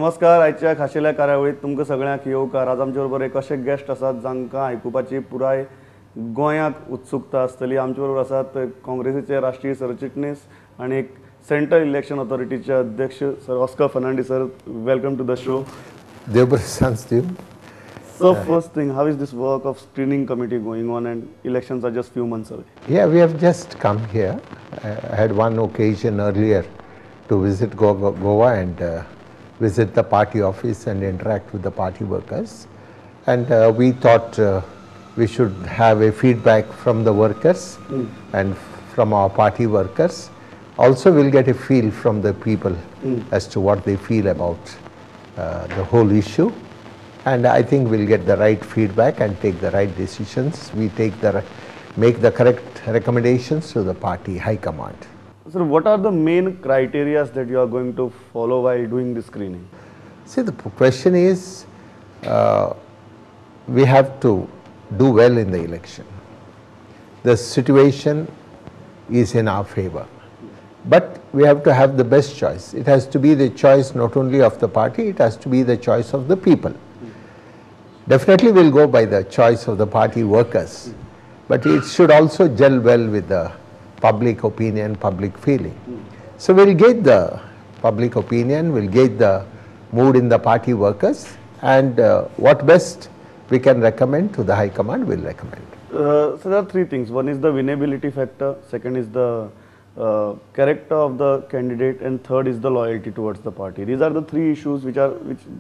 नमस्कार. आजच्या खाशेल्या कार्यावळीत तुमकां सगळ्यांक येवकार. आज आमचे बरोबर एक असे गेस्ट आसात जांकां आयकुपाची पुराय गोंयांत उत्सुकता आसतली. आमचे बरोबर आसात काँग्रेसीचे राष्ट्रीय सरचिटणीस आणि एक सेंट्रल इलेक्शन ऑथॉरिटीचे अध्यक्ष sir Oscar Fernandes sir. Welcome to the show. देव बरें सांज team. So first thing, how is this work of screening committee going on, and elections are just few months away? Yeah, we have just come here. I had one occasion earlier to visit Goa and visit the party office and interact with the party workers. And we thought we should have a feedback from the workers and from our party workers. Also, we'll get a feel from the people as to what they feel about the whole issue. And I think we'll get the right feedback and take the right decisions. We make the correct recommendations to the party high command. Sir, what are the main criteria that you are going to follow while doing the screening? See, the question is we have to do well in the election. The situation is in our favor. But we have to have the best choice. It has to be the choice not only of the party, it has to be the choice of the people. Definitely we'll go by the choice of the party workers, but it should also gel well with the public opinion, public feeling. So we'll gauge the public opinion, we'll gauge the mood in the party workers, and what best we can recommend to the high command, we'll recommend. So there are three things. One is the winnability factor, second is the character of the candidate, and third is the loyalty towards the party. These are the three issues which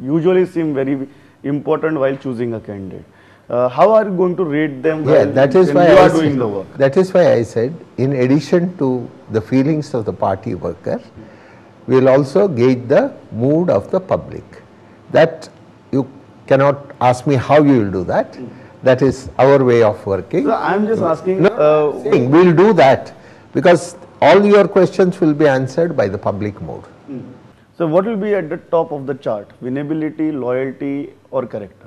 usually seem very important while choosing a candidate. How are you going to rate them when you are doing the work? That is why I said, in addition to the feelings of the party worker, we will also gauge the mood of the public. That you cannot ask me how you will do that. That is our way of working. So I am just asking. We will do that because all your questions will be answered by the public mood. So what will be at the top of the chart? Winnability, loyalty or character?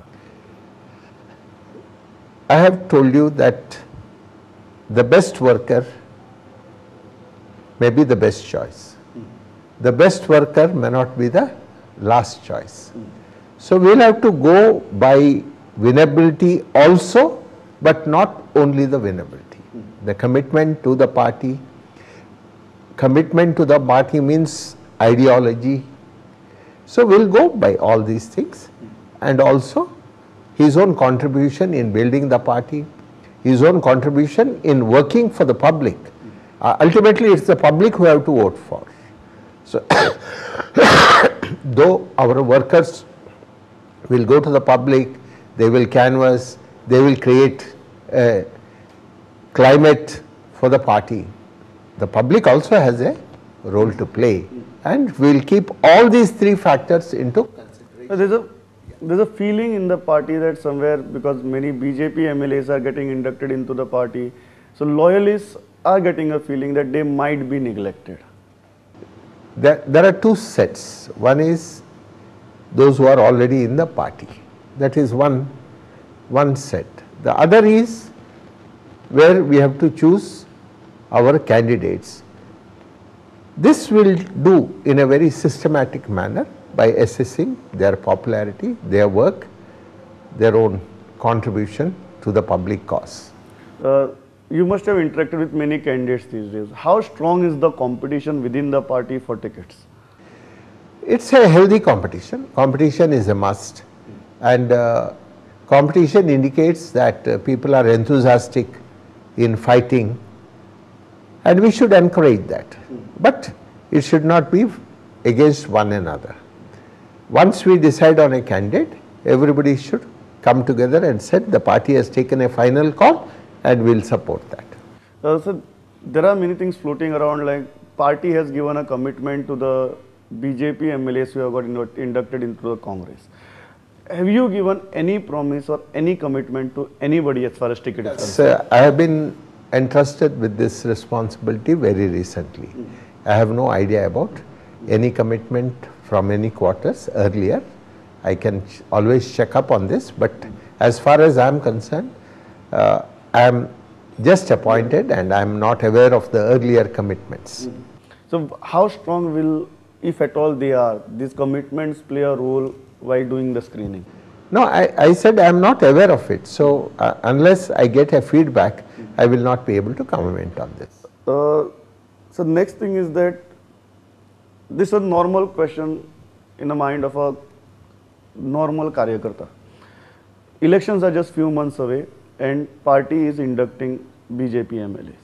I have told you that the best worker may be the best choice. The best worker may not be the last choice. So we will have to go by winnability also, but not only the winnability. The commitment to the party. Commitment to the party means ideology. So we'll go by all these things, and also his own contribution in building the party, his own contribution in working for the public. Ultimately it's the public who have to vote for. So though our workers will go to the public, they will canvass, they will create a climate for the party, the public also has a role to play, and we will keep all these three factors into consideration. There's a feeling in the party that somewhere, because many BJP MLAs are getting inducted into the party, so loyalists are getting a feeling that they might be neglected. There are two sets. One is those who are already in the party. That is one set. The other is where we have to choose our candidates. This will do in a very systematic manner by assessing their popularity, their work, their own contribution to the public cause. You must have interacted with many candidates these days. How strong is the competition within the party for tickets? It's a healthy competition. Competition is a must, and competition indicates that people are enthusiastic in fighting, and we should encourage that. But it should not be against one another. Once we decide on a candidate, everybody should come together and say the party has taken a final call and will support that. So there are many things floating around, like party has given a commitment to the BJP MLAs who have got inducted into the Congress. Have you given any promise or any commitment to anybody as far as ticket is concerned? I have been entrusted with this responsibility very recently. I have no idea about any commitment from any quarters earlier. I can always check up on this, but as far as I am concerned, I am just appointed and I am not aware of the earlier commitments. So how strong will if at all they are, these commitments play a role while doing the screening? No, I said I am not aware of it. So unless I get a feedback, I will not be able to comment on this. So next thing is that this is a normal question in the mind of a normal karyakarta. Elections are just few months away and party is inducting BJP MLAs.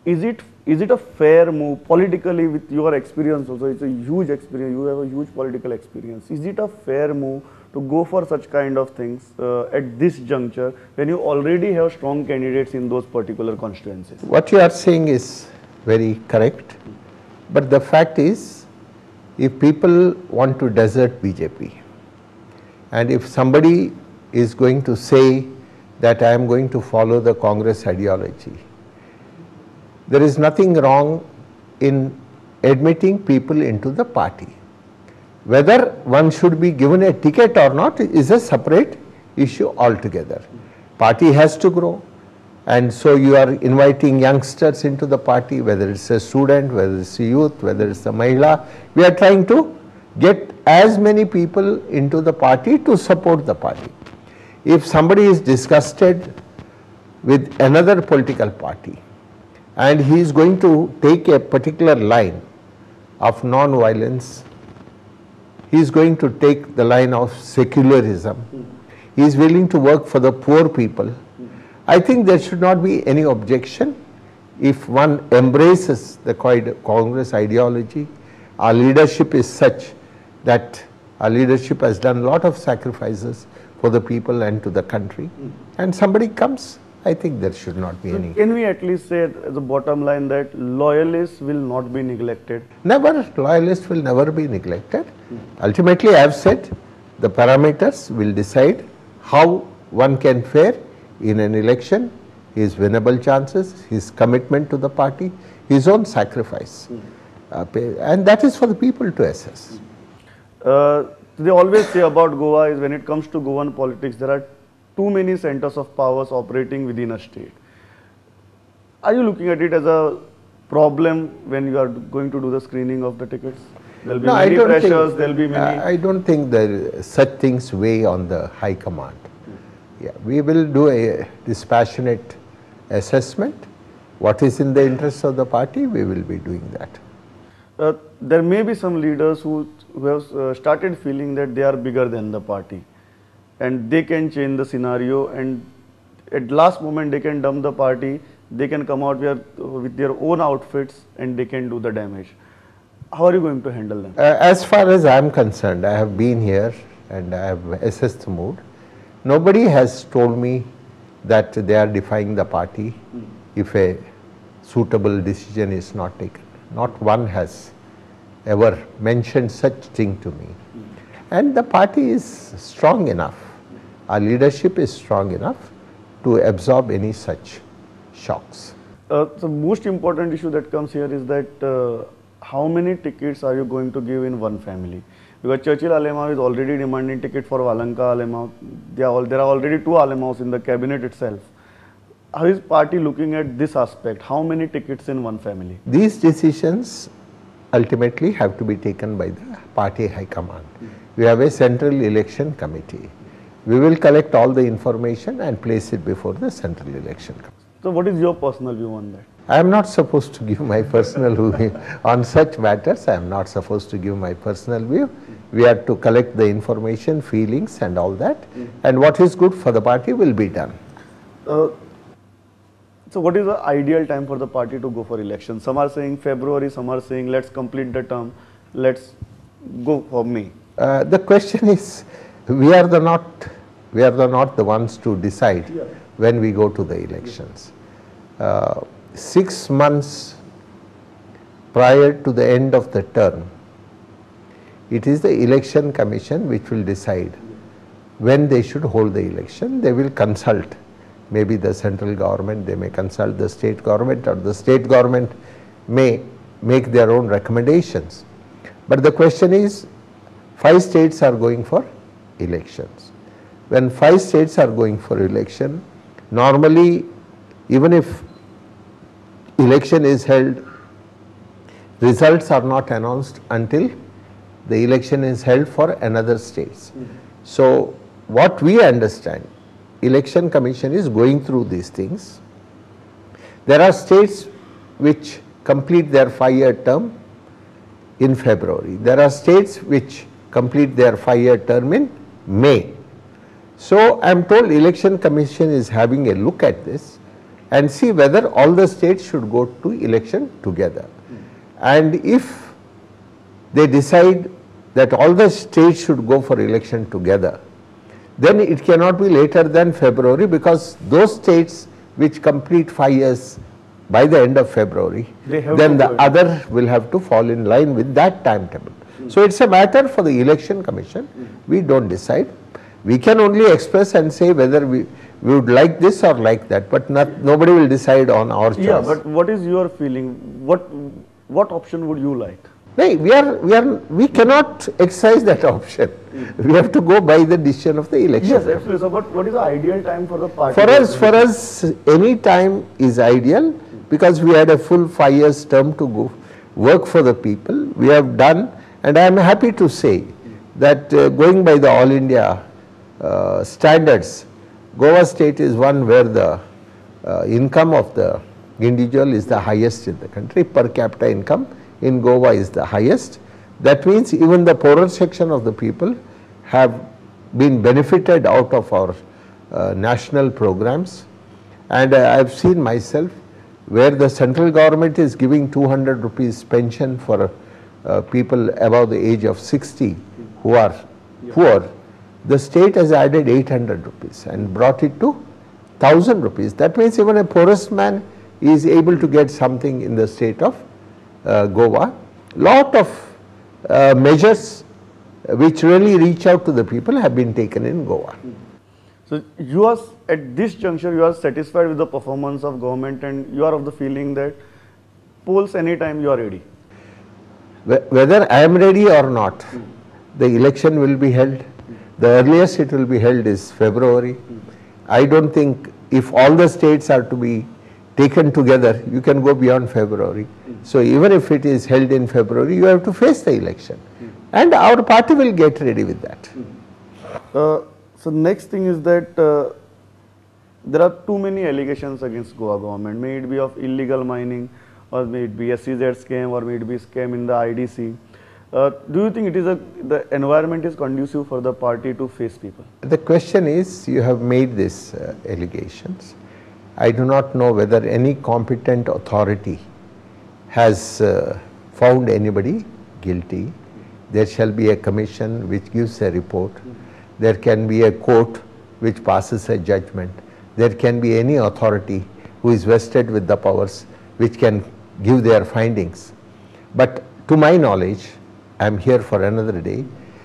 Is it a fair move politically with your experience also? It's a huge experience. You have a huge political experience. Is it a fair move to go for such kind of things at this juncture when you already have strong candidates in those particular constituencies? What you are saying is very correct. But the fact is, if people want to desert BJP, and if somebody is going to say that I am going to follow the Congress ideology, there is nothing wrong in admitting people into the party. Whether one should be given a ticket or not is a separate issue altogether. Party has to grow, and so you are inviting youngsters into the party, whether it's a student, whether it's a youth, whether it's a mahila. We are trying to get as many people into the party to support the party. If somebody is disgusted with another political party and he is going to take a particular line of non-violence, he is going to take the line of secularism, he is willing to work for the poor people, I think there should not be any objection if one embraces the Congress ideology. Our leadership is such that our leadership has done a lot of sacrifices for the people and to the country, and somebody comes, I think there should not be any. Can we at least say as a bottom line that loyalists will not be neglected? Never, loyalists will never be neglected. Ultimately, I have said the parameters will decide how one can fare in an election, his winnable chances, his commitment to the party, his own sacrifice. And that is for the people to assess. They always say about Goa is when it comes to Goan politics, there are too many centers of powers operating within a state. Are you looking at it as a problem when you are going to do the screening of the tickets? There will be many pressures, there will be many... I don't think that such things weigh on the high command. Yeah, we will do a dispassionate assessment. What is in the interest of the party, we will be doing that. There may be some leaders who have started feeling that they are bigger than the party and they can change the scenario, and at last moment they can dump the party, they can come out with their own outfits and they can do the damage. How are you going to handle them? As far as I am concerned, I have been here and I have assessed the mood. Nobody has told me that they are defying the party if a suitable decision is not taken. Not one has ever mentioned such thing to me. And the party is strong enough, our leadership is strong enough to absorb any such shocks. The most important issue that comes here is that how many tickets are you going to give in one family? Because Churchill Alema is already demanding ticket for Valanka Alema. There are already two Alemaus in the cabinet itself. How is party looking at this aspect? How many tickets in one family? These decisions ultimately have to be taken by the party high command. We have a central election committee. We will collect all the information and place it before the central election committee. So what is your personal view on that? I am not supposed to give my personal view on such matters. I am not supposed to give my personal view. We have to collect the information, feelings and all that, and what is good for the party will be done. So what is the ideal time for the party to go for election? Some are saying February, some are saying let's complete the term, let's go for May. The question is, we are not the ones to decide when we go to the elections. 6 months prior to the end of the term, it is the election commission which will decide when they should hold the election. They will consult maybe the central government, they may consult the state government, or the state government may make their own recommendations. But the question is, 5 states are going for elections. When 5 states are going for election, normally even if election is held results are not announced until the election is held for another states. So what we understand, Election Commission is going through these things. There are states which complete their 5-year term in February. There are states which complete their 5-year term in May. So I am told Election Commission is having a look at this and see whether all the states should go to election together. And if they decide that all the states should go for election together, then it cannot be later than February, because those states which complete 5 years by the end of February, then the other will have to fall in line with that timetable. So it's a matter for the Election Commission. We don't decide. We can only express and say whether we would like this or like that, but nobody will decide on our choice. Yeah, but what is your feeling? What option would you like? No, we cannot exercise that option. We have to go by the decision of the election. Yes, absolutely. So, but what is the ideal time for the party? For us, any time is ideal, because we had a full 5 years term to go work for the people. We have done, and I am happy to say that going by the All India standards, Goa state is one where the income of the individual is the highest in the country. Per capita income in Goa is the highest. That means even the poorer section of the people have been benefited out of our national programs. And I have seen myself where the central government is giving 200 rupees pension for people above the age of 60 who are poor. The state has added 800 rupees and brought it to 1000 rupees. That means even a poorest man is able to get something in the state of Goa. Lot of measures which really reach out to the people have been taken in Goa. So you are, at this juncture, you are satisfied with the performance of government, and you are of the feeling that polls anytime you are ready? Whether I am ready or not, the election will be held. The earliest it will be held is February. I don't think if all the states are to be taken together, you can go beyond February. So even if it is held in February, you have to face the election. And our party will get ready with that. So next thing is that there are too many allegations against Goa government. May it be of illegal mining, or may it be a SEZ scam, or may it be scam in the IDC. Do you think it is the environment is conducive for the party to face people? The question is, you have made these allegations. I do not know whether any competent authority has found anybody guilty. There shall be a commission which gives a report. There can be a court which passes a judgment. There can be any authority who is vested with the powers which can give their findings. But to my knowledge, I am here for another day,